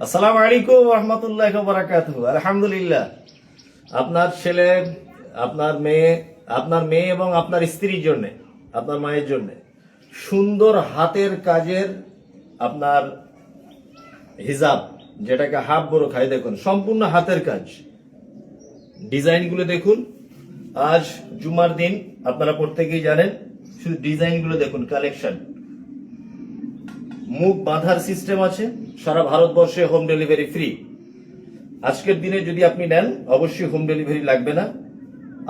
আসসালামু আলাইকুম রহমতুল্লাহ বারাকাতুহু। আলহামদুলিল্লাহ, আপনার ছেলে, আপনার মেয়ে এবং আপনার স্ত্রীর জন্য, আপনার মায়ের জন্য সুন্দর হাতের কাজের আপনার হিজাব, যেটাকে হাফ বড় খাই, দেখুন সম্পূর্ণ হাতের কাজ। ডিজাইনগুলো দেখুন। আজ জুমার দিন, আপনারা প্রত্যেকেই জানেন। শুধু ডিজাইনগুলো দেখুন, কালেকশন। মুখ বাঁধার সিস্টেম আছে, সারা ভারতবর্ষে হোম ডেলিভারি ফ্রি। আজকের দিনে যদি আপনি নেন, অবশ্যই হোম ডেলিভারি লাগবে না।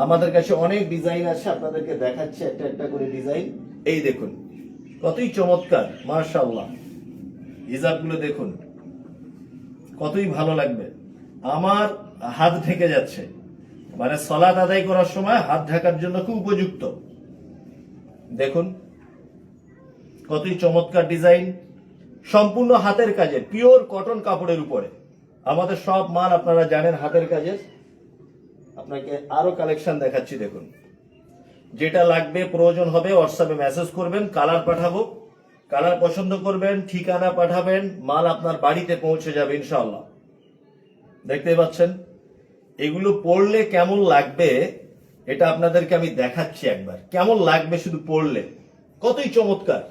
আমাদের কাছে অনেক ডিজাইন আছে, আপনাদেরকে দেখাচ্ছি একটা একটা করে ডিজাইন। এই দেখুন, কতই চমৎকার, মাশাআল্লাহ। হিজাবগুলো দেখুন, কতই ভালো লাগবে। আমার হাত ঢেকে যাচ্ছে, মানে সালাত আদায় করার সময় হাত ঢাকার জন্য খুব উপযুক্ত। দেখুন কতই চমৎকার ডিজাইন, সম্পূর্ণ হাতের কাজের, পিওর কটন কাপড়ের উপরে। আমাদের সব মাল আপনারা জানেন হাতের কাজের। আপনাকে আরো কালেকশন দেখাচ্ছি, দেখুন। যেটা লাগবে, প্রয়োজন হবে, হোয়াটসঅ্যাপে মেসেজ করবেন, কালার পাঠাবো। কালার পছন্দ করবেন, ঠিকানা পাঠাবেন, মাল আপনার বাড়িতে পৌঁছে যাবে ইনশাআল্লাহ। দেখতেই পাচ্ছেন, এগুলো পড়লে কেমন লাগবে এটা আপনাদেরকে আমি দেখাচ্ছি একবার। কেমন লাগবে শুধু পড়লে, কতই চমৎকার,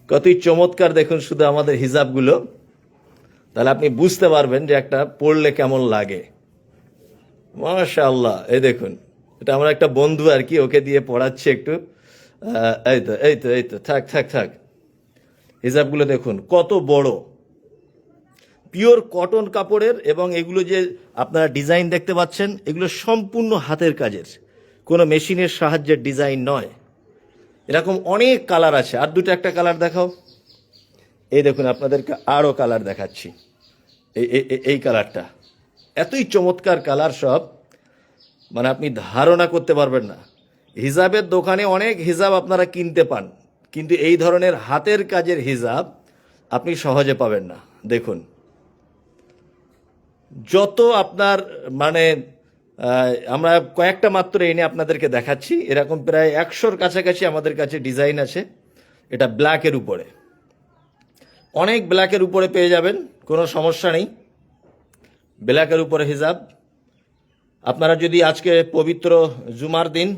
কতই চমৎকার। দেখুন শুধু আমাদের হিজাবগুলো, তাহলে আপনি বুঝতে পারবেন যে একটা পড়লে কেমন লাগে। মাশাআল্লাহ, এই দেখুন, এটা আমার একটা বন্ধু আর কি, ওকে দিয়ে পড়াচ্ছি একটু। এই তো থাক থাক থাক। হিজাবগুলো দেখুন কত বড়, পিওর কটন কাপড়ের। এবং এগুলো যে আপনারা ডিজাইন দেখতে পাচ্ছেন, এগুলো সম্পূর্ণ হাতের কাজের, কোনো মেশিনের সাহায্যের ডিজাইন নয়। এরকম অনেক কালার আছে। আর দুটো একটা কালার দেখাও। এই দেখুন, আপনাদেরকে আরো কালার দেখাচ্ছি। এই কালারটা এতই চমৎকার কালার, সব মানে আপনি ধারণা করতে পারবেন না। হিজাবের দোকানে অনেক হিজাব আপনারা কিনতে পান, কিন্তু এই ধরনের হাতের কাজের হিজাব আপনি সহজে পাবেন না। দেখুন, যত আপনার মানে আমরা কয়েকটা মাত্র এনে আপনাদেরকে দেখাচ্ছি। এরকম প্রায় 100-র কাছাকাছি আমাদের কাছে ডিজাইন আছে। এটা ব্ল্যাকের উপরে, অনেক ব্ল্যাকের উপরে পেয়ে যাবেন, কোনো সমস্যা নেই। ব্ল্যাকের উপরে হিজাব। আপনারা যদি আজকে পবিত্র জুমার দিন,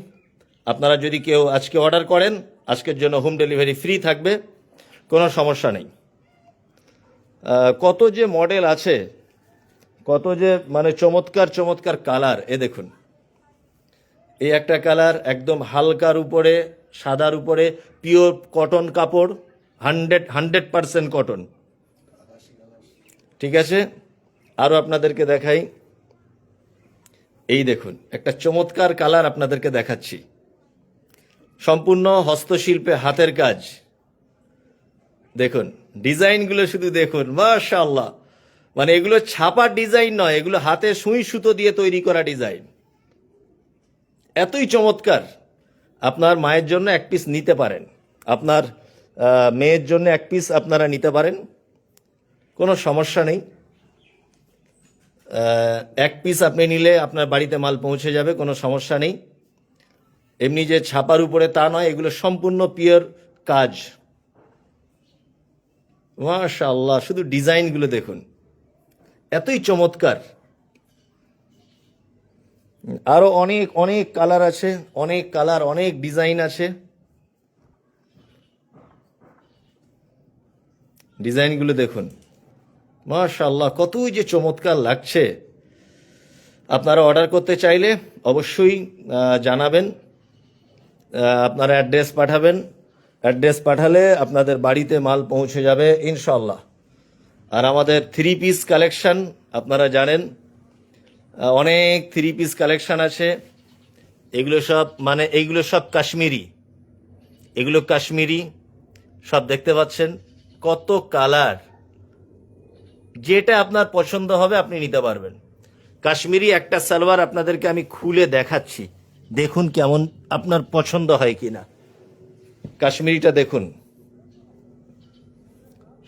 আপনারা যদি কেউ আজকে অর্ডার করেন, আজকের জন্য হোম ডেলিভারি ফ্রি থাকবে, কোনো সমস্যা নেই। কত যে মডেল আছে, কত যে মানে চমৎকার চমৎকার কালার। এ দেখুন, এই একটা কালার একদম হালকার উপরে, সাদার উপরে, পিওর কটন কাপড়, 100% কটন। ঠিক আছে, আরো আপনাদেরকে দেখাই। এই দেখুন, একটা চমৎকার কালার আপনাদেরকে দেখাচ্ছি, সম্পূর্ণ হস্তশিল্পে হাতের কাজ। দেখুন ডিজাইনগুলো শুধু দেখুন, মাশাআল্লাহ। মানে এগুলো ছাপার ডিজাইন নয়, এগুলো হাতে সুই সুতো দিয়ে তৈরি করা ডিজাইন। এতই চমৎকার। আপনার মায়ের জন্য এক পিস নিতে পারেন, আপনার মেয়ের জন্য এক পিস আপনারা নিতে পারেন, কোনো সমস্যা নেই। এক পিস আপনি নিলে আপনার বাড়িতে মাল পৌঁছে যাবে, কোনো সমস্যা নেই। এমনি যে ছাপার উপরে তা নয়, এগুলো সম্পূর্ণ পিওর কাজ। মাশাআল্লাহ, শুধু ডিজাইনগুলো দেখুন, এতই চমৎকার। আরো অনেক অনেক কালার আছে, অনেক কালার, অনেক ডিজাইন আছে। ডিজাইনগুলো দেখুন, মাশাআল্লাহ, কতই যে চমৎকার লাগছে। আপনারা অর্ডার করতে চাইলে অবশ্যই জানাবেন, আপনারা অ্যাড্রেস পাঠাবেন। অ্যাড্রেস পাঠালে আপনাদের বাড়িতে মাল পৌঁছে যাবে ইনশাআল্লাহ। আর আমাদের 3 পিস কালেকশন আপনারা জানেন, অনেক 3 পিস কালেকশন আছে। এইগুলো সব কাশ্মীরি, এগুলো কাশ্মীরি সব দেখতে পাচ্ছেন, কত কালার। যেটা আপনার পছন্দ হবে আপনি নিতে পারবেন। কাশ্মীরি একটা সালোয়ার আপনাদেরকে আমি খুলে দেখাচ্ছি, দেখুন কেমন আপনার পছন্দ হয় কিনা। কাশ্মীরিটা দেখুন,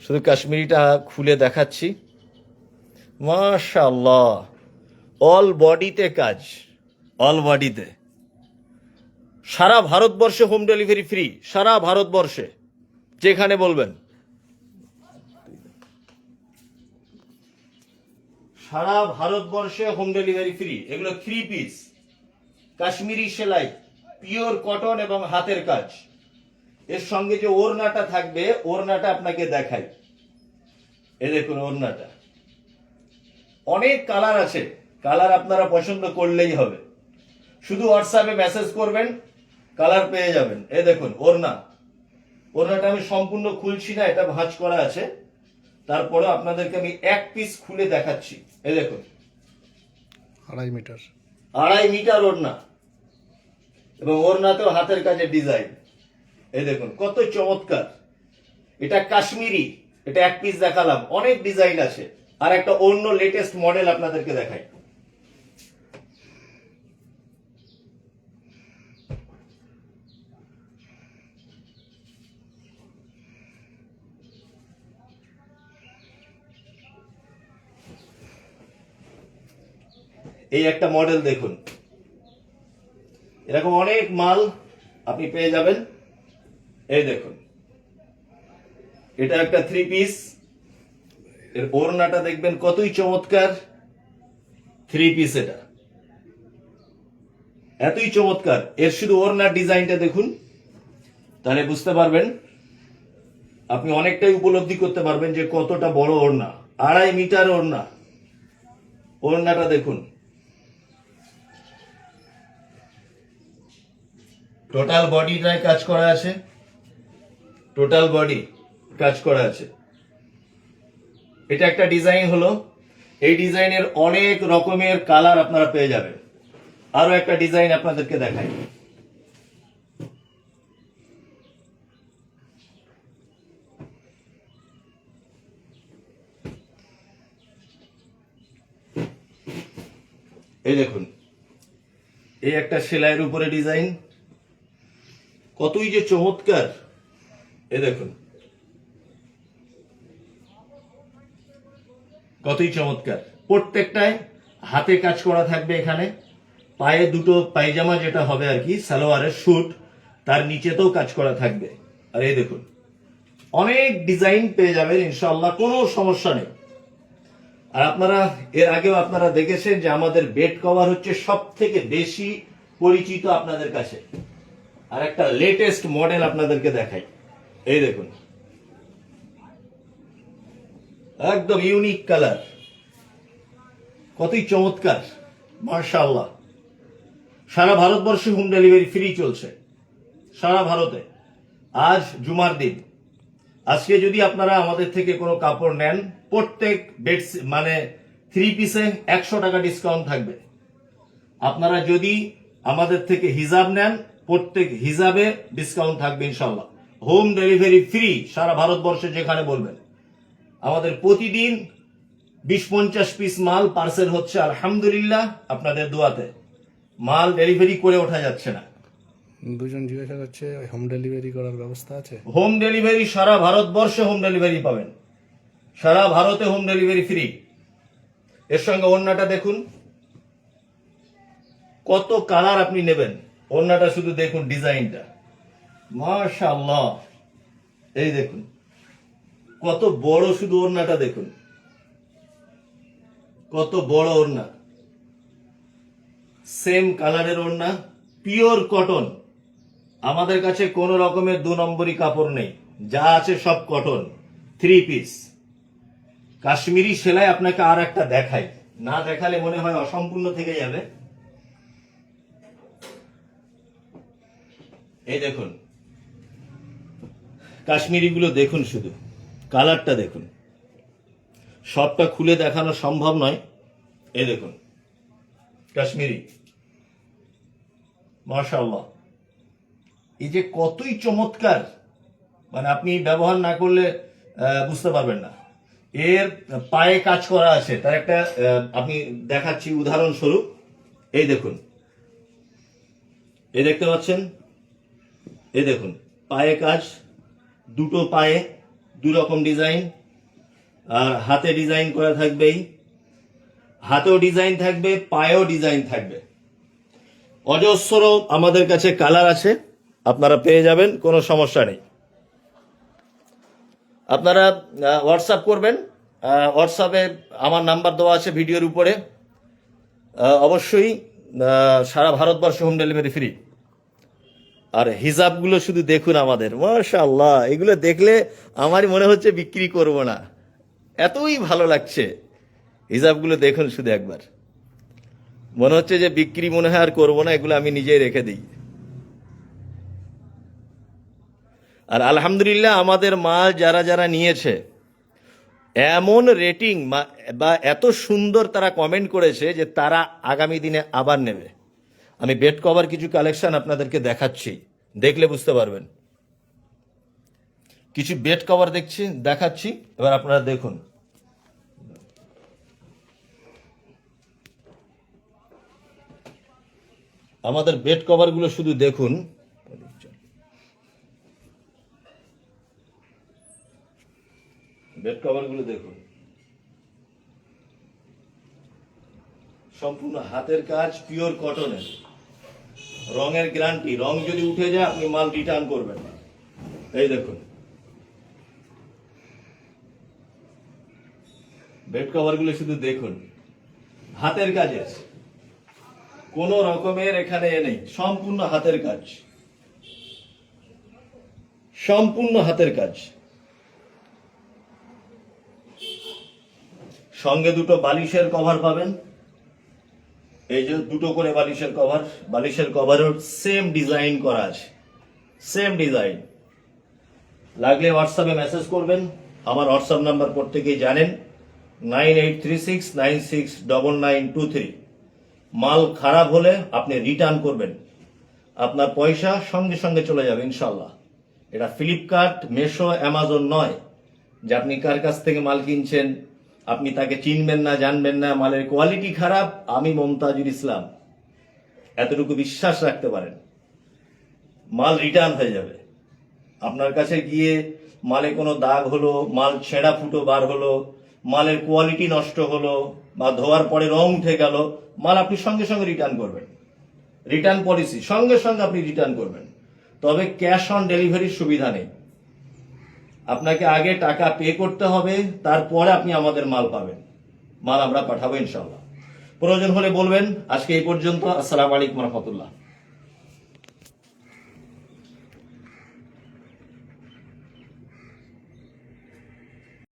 শুধু কাশ্মীরিটা খুলে দেখাচ্ছি, মাশাআল্লাহ। অল বডিতে কাজ, অল বডিতে। সারা ভারতবর্ষে হোম ডেলিভারি ফ্রি, সারা ভারতবর্ষে যেখানে বলবেন। সারা ভারতবর্ষে হোম ডেলিভারি ফ্রি। এগুলো 3 পিস কাশ্মীরি সেলাই, পিওর কটন এবং হাতের কাজ। এর সঙ্গে যে ওড়নাটা থাকবে, ওড়নাটা আপনাকে দেখাই। এই দেখুন ওড়নাটা, অনেক কালার আছে, কালার আপনারা পছন্দ করলেই হবে। শুধু হোয়াটসঅ্যাপে মেসেজ করবেন, কালার পেয়ে যাবেন। এই দেখুন ওড়না, ওড়নাটা আমি সম্পূর্ণ খুলছি না, এটা ভাঁজ করা আছে, তারপরে আপনাদেরকে আমি এক পিস খুলে দেখাচ্ছি। এই দেখুন 2.5 মিটার, 2.5 মিটার ওড়না, এবং ওড়নাতেও হাতের কাজের ডিজাইন। এই দেখুন কত চমৎকার। এটা কাশ্মীরি, এটা এক পিস দেখালাম, অনেক ডিজাইন আছে। আর একটা অন্য লেটেস্ট মডেল আপনাদেরকে দেখাই। এই একটা মডেল দেখুন, এরকম অনেক মাল আপনি পেয়ে যাবেন। এই দেখুন এটা একটা 3 পিস, এর ওড়নাটা দেখবেন কতই চমৎকার। 3 পিস, এটা এতই চমৎকার। এর শুধু ওড়নার ডিজাইনটা দেখুন, তাহলে বুঝতে পারবেন, আপনি অনেকটাই উপলব্ধি করতে পারবেন যে কতটা বড় ওড়না। 2.5 মিটার ওড়না, ওড়নাটা দেখুন। টোটাল বডিটায় কাজ করা আছে, টোটাল বডি কাজ করা আছে। এটা একটা ডিজাইন হলো, এই ডিজাইনের অনেক রকমের কালার আপনারা পেয়ে যাবেন। আরো একটা ডিজাইন আপনাদেরকে দেখাই। এই দেখুন, এই একটা সেলাইয়ের উপরে ডিজাইন, কতই যে চমৎকার। এই দেখুন কতই চমৎকার। প্রত্যেকটায় হাতে কাজ করা থাকবে। এখানে পায়ে দুটো পায়জামা যেটা হবে আর কি, সালোয়ারের শুট, তার নিচেতেও কাজ করা থাকবে। আর এই দেখুন অনেক ডিজাইন পেয়ে যাবেন ইনশাআল্লাহ, কোনো সমস্যা নেই। আর আপনারা এর আগেও আপনারা দেখেছেন যে আমাদের বেড কভার হচ্ছে সব থেকে বেশি পরিচিত আপনাদের কাছে। আর একটা লেটেস্ট মডেল আপনাদেরকে দেখাই। এই দেখুন একদম ইউনিক কালার, কতই চমৎকার, মাশাআল্লাহ। সারা ভারতবর্ষে হোম ডেলিভারি ফ্রি চলছে, সারা ভারতে। আজ জুমার দিন, আজকে যদি আপনারা আমাদের থেকে কোনো কাপড় নেন, প্রত্যেক বেড মানে 3 পিসে 100 টাকা ডিসকাউন্ট থাকবে। আপনারা যদি আমাদের থেকে হিজাব নেন, প্রত্যেক হিজাবে ডিসকাউন্ট থাকবে ইনশাআল্লাহ। হোম ডেলিভারি ফ্রি সারা ভারতবর্ষে যেখানে বলবেন। আমাদের প্রতিদিন 20-50 পিস মাল পার্সেল হচ্ছে, আলহামদুলিল্লাহ আপনাদের দোয়াতে। মাল ডেলিভারি করে ওঠা যাচ্ছে না। দুজন জিজ্ঞাসা করছে হোম ডেলিভারি করার ব্যবস্থা আছে? হোম ডেলিভারি সারা ভারতবর্ষে হোম ডেলিভারি পাবেন, সারা ভারতে হোম ডেলিভারি ফ্রি। এর সঙ্গে ওড়নাটা দেখুন, কত কালার আপনি নেবেন। ওড়নাটা শুধু দেখুন, ডিজাইনটা মাশাআল্লাহ। এই দেখুন কত বড়, শুধু ওড়নাটা দেখুন কত বড় ওড়না। সেম কালারের ওড়না, পিওর কটন। আমাদের কাছে কোন রকমের 2 নম্বরই কাপড় নেই, যা আছে সব কটন। 3 পিস কাশ্মীরি সেলাই আপনাকে আর একটা দেখাই, না দেখালে মনে হয় অসম্পূর্ণ থেকে যাবে। এই দেখুন কাশ্মীরি গুলো দেখুন, শুধু কালারটা দেখুন, সবটা খুলে দেখানো সম্ভব নয়। এই দেখুন কাশ্মীরি, মাশাআল্লাহ। এই যে কতই চমৎকার, মানে আপনি ব্যবহার না করলে বুঝতে পারবেন না। এর পায়ে কাজ করা আছে, তার একটা আপনি দেখাচ্ছি উদাহরণস্বরূপ। এই দেখুন, এই দেখতে পাচ্ছেন, এই দেখুন পায়ে কাজ, দুটো পায়ে 2 রকম ডিজাইন। আর হাতে ডিজাইন করা থাকবেই, হাতেও ডিজাইন থাকবে, পায়েও ডিজাইন থাকবে। অজস্র আমাদের কাছে কালার আছে, আপনারা পেয়ে যাবেন, কোনো সমস্যা নেই। আপনারা হোয়াটসঅ্যাপ করবেন, হোয়াটসঅ্যাপে আমার নাম্বার দেওয়া আছে ভিডিওর উপরে। অবশ্যই সারা ভারতবর্ষে হোম ডেলিভারি ফ্রি। আর হিজাবগুলো শুধু দেখুন আমাদের, মাশাআল্লাহ, এগুলো দেখলে আমারই মনে হচ্ছে বিক্রি করব না, এতই ভালো লাগছে। হিজাবগুলো দেখুন শুধু একবার, মনে হচ্ছে যে বিক্রি মনে হয় আর করবো না, এগুলো আমি নিজেই রেখে দিই। আর আলহামদুলিল্লাহ আমাদের মাল যারা যারা নিয়েছে, এমন রেটিং বা এত সুন্দর তারা কমেন্ট করেছে যে তারা আগামী দিনে আবার নেবে। আমি বেড কভার কিছু কালেকশন আপনাদেরকে দেখাচ্ছি, দেখলে বুঝতে পারবেন। কিছু বেড কভার দেখাচ্ছি, এবার আপনারা দেখুন। আমাদের বেড কভারগুলো শুধু দেখুন, বেড কভারগুলো দেখুন, সম্পূর্ণ হাতের কাজ, পিওর কটনের, রঙের গ্যারান্টি। রং যদি উঠে যায় আপনি মাল রিটার্ন করবেন না। এই দেখুন বেড কভারগুলো শুধু দেখুন, হাতের কাজের, কোন রকমের এখানে নেই, সম্পূর্ণ হাতের কাজ, সম্পূর্ণ হাতের কাজ। সঙ্গে দুটো বালিশের কভার পাবেন, এই যে দুটো করে বালিশের কভার, বালিশের কভারও সেম ডিজাইন করা আছে, সেম ডিজাইন। লাগলে হোয়াটসঅ্যাপে মেসেজ করবেন। আমার হোয়াটসঅ্যাপ নাম্বার প্রত্যেকেই জানেন, 9836969923। মাল খারাপ হলে আপনি রিটার্ন করবেন, আপনার পয়সা সঙ্গে সঙ্গে চলে যাবে ইনশাল্লাহ। এটা ফ্লিপকার্ট, মেশো, অ্যামাজন নয় যে আপনি কার কাছ থেকে মাল কিনছেন আপনি তাকে চিনবেন না, জানবেন না, মালের কোয়ালিটি খারাপ, আমি মমতাজুল ইসলাম, এতটুকু বিশ্বাস রাখতে পারেন। মাল রিটার্ন হয়ে যাবে। আপনার কাছে গিয়ে মালে কোনো দাগ হলো, মাল ছেঁড়া ফুটো বার হলো, মালের কোয়ালিটি নষ্ট হলো, বা ধোয়ার পরে রং উঠে গেল, মাল আপনি সঙ্গে সঙ্গে রিটার্ন করবেন। রিটার্ন পলিসি, সঙ্গে সঙ্গে আপনি রিটার্ন করবেন। তবে ক্যাশ অন ডেলিভারির সুবিধা নেই, আপনাকে আগে টাকা পে করতে হবে, তারপরে আপনি আমাদের মাল পাবেন। মাল আমরা পাঠাবো ইনশাল্লাহ। প্রয়োজন হলে বলবেন। আজকে এই পর্যন্ত। আসসালামু আলাইকুম রহমতুল্লাহ।